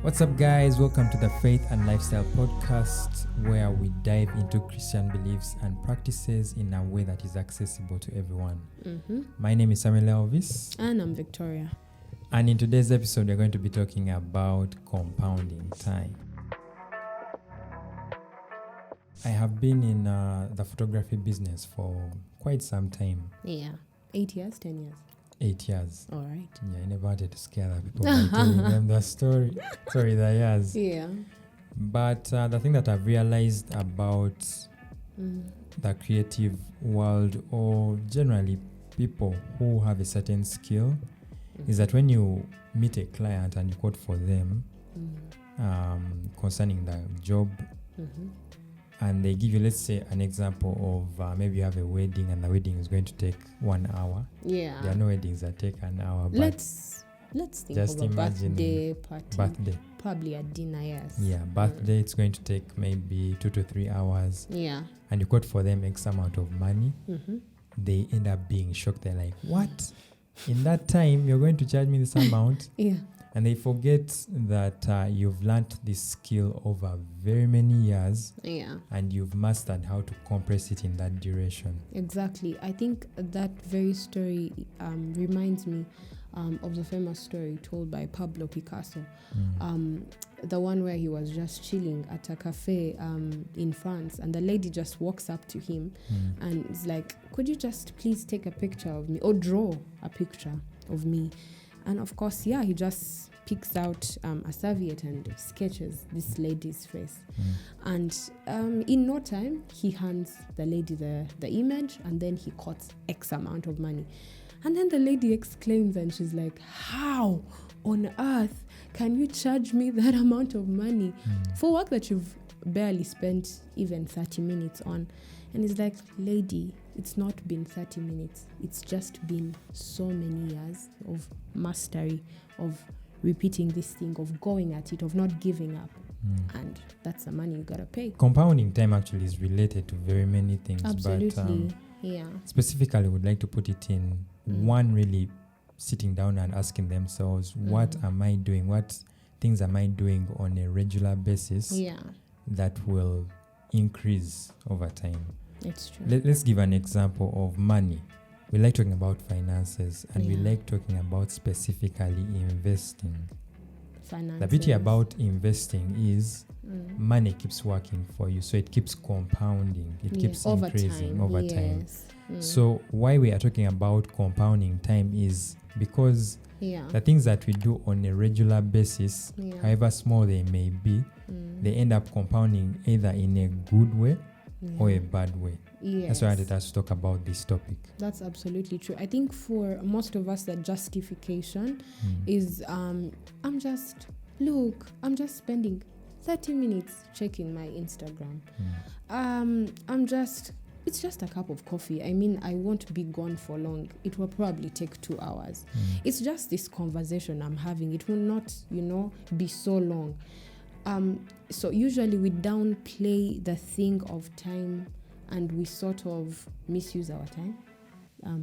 What's up, guys? Welcome to the Faith and Lifestyle Podcast, where we dive into Christian beliefs and practices in a way that is accessible to everyone. My name is Samuel Elvis. And I'm Victoria. And in today's episode, we're going to be talking about compounding time. I have been in the photography business for quite some time. Yeah. 8 years, 10 years. 8 years. All right. Yeah, I never wanted to scare the people by telling them the story. Sorry, the years. Yeah. But the thing that I've realized about the creative world, or generally people who have a certain skill, is that when you meet a client and you quote for them concerning the job, and they give you, let's say, an example of maybe you have a wedding and the wedding is going to take 1 hour. Yeah. There are no weddings that take an hour. But Let's think just of a imagine birthday party. birthday. Probably a dinner, yes. Yeah, birthday, it's going to take maybe 2 to 3 hours. Yeah. And you quote for them X amount of money. They end up being shocked. They're like, what? In that time, you're going to charge me this amount? Yeah. And they forget that you've learned this skill over very many years. Yeah. And you've mastered how to compress it in that duration. Exactly. I think that very story reminds me of the famous story told by Pablo Picasso. The one where he was just chilling at a cafe in France, and the lady just walks up to him and is like, could you just please take a picture of me or draw a picture of me? And of course, yeah, he just picks out a serviette and sketches this lady's face. And in no time, he hands the lady the image, and then he quotes X amount of money. And then the lady exclaims, and she's like, how on earth can you charge me that amount of money for work that you've barely spent even 30 minutes on? And he's like, lady, it's not been 30 minutes. It's just been so many years of mastery, of repeating this thing, of going at it, of not giving up. And that's the money you gotta pay. Compounding time actually is related to very many things. Absolutely. But yeah. specifically, I would like to put it in one really sitting down and asking themselves, what am I doing? What things am I doing on a regular basis that will increase over time? It's true. Let's give an example of money. We like talking about finances, and we like talking about specifically investing. Finances. The beauty about investing is money keeps working for you, so it keeps compounding. It keeps increasing over time. So why we are talking about compounding time is because the things that we do on a regular basis, however small they may be, they end up compounding either in a good way or a bad way. That's why I wanted us to talk about this topic. That's absolutely true. I think for most of us, the justification is I'm just spending 30 minutes checking my Instagram. It's just a cup of coffee. I mean, I won't be gone for long. It will probably take 2 hours. It's just this conversation I'm having. It will not, be so long. So usually we downplay the thing of time, and we sort of misuse our time,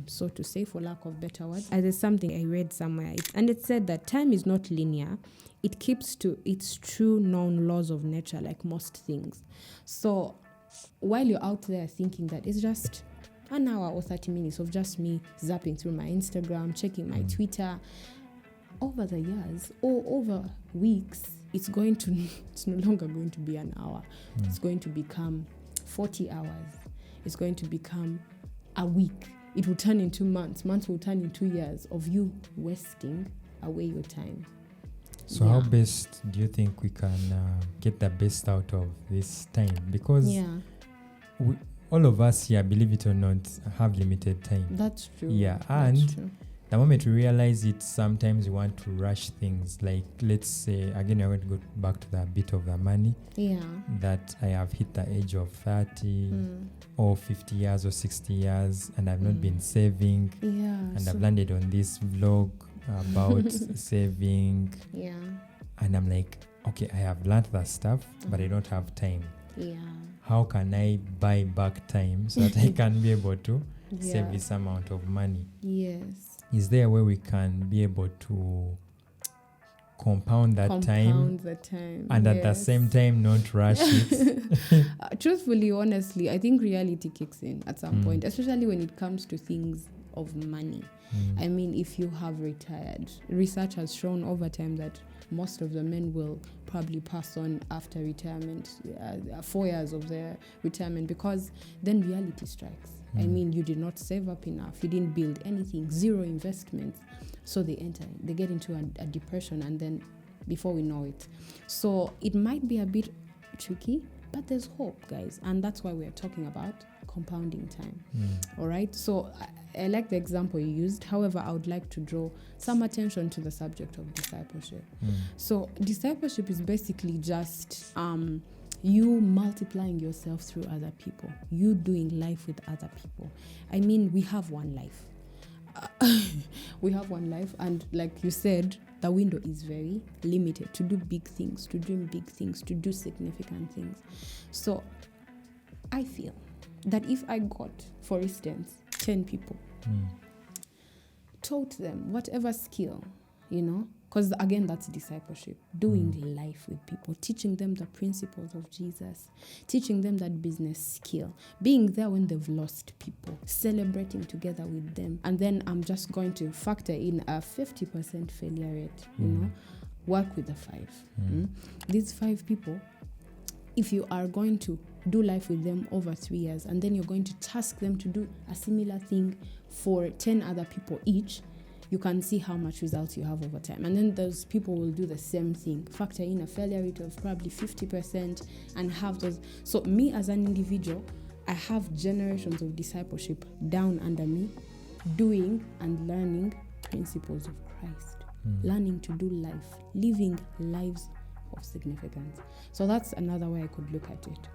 so to say, for lack of better words. There's something I read somewhere, and it said that time is not linear. It keeps to its true known laws of nature, like most things. So while you're out there thinking that it's just an hour or 30 minutes of just me zapping through my Instagram, checking my Twitter, over the years or over weeks, it's no longer going to be an hour. It's going to become 40 hours. It's going to become a week. It will turn into months. Months will turn into years of you wasting away your time. So how best do you think we can get the best out of this time? Because all of us here, believe it or not, have limited time. That's true. Yeah, That's and true. The moment we realize it, sometimes we want to rush things. Like, let's say, again, we're going to go back to the bit of the money. Yeah. That I have hit the age of 30 or 50 years or 60 years, and I've not been saving. Yeah. And I've landed on this vlog about saving. Yeah. And I'm like, okay, I have learned that stuff, but I don't have time. Yeah. How can I buy back time so that I can be able to save this amount of money? Yes. Is there a way we can be able to compound the time, and at the same time not rush it. Truthfully, honestly, I think reality kicks in at some point, especially when it comes to things of money. I mean, if you have retired, research has shown over time that most of the men will probably pass on after retirement, 4 years of their retirement, because then reality strikes. I mean, you did not save up enough, you didn't build anything, zero investments. So they get into a depression, and then before we know it. So it might be a bit tricky, but there's hope, guys. And that's why we're talking about compounding time. All right. So I like the example you used. However, I would like to draw some attention to the subject of discipleship. So discipleship is basically just you multiplying yourself through other people, you doing life with other people. I mean, we have one life. We have one life, and like you said, the window is very limited to do big things, to dream big things, to do significant things. So I feel that if I got, for instance, 10 people, taught them whatever skill, because again, that's discipleship, doing life with people, teaching them the principles of Jesus, teaching them that business skill, being there when they've lost people, celebrating together with them. And then I'm just going to factor in a 50% failure rate, work with the 5. These 5 people, if you are going to do life with them over 3 years, and then you're going to task them to do a similar thing for 10 other people each, you can see how much results you have over time. And then those people will do the same thing, factor in a failure rate of probably 50%, and have those. So me as an individual, I have generations of discipleship down under me, doing and learning principles of Christ, learning to do life, living lives of significance. So that's another way I could look at it.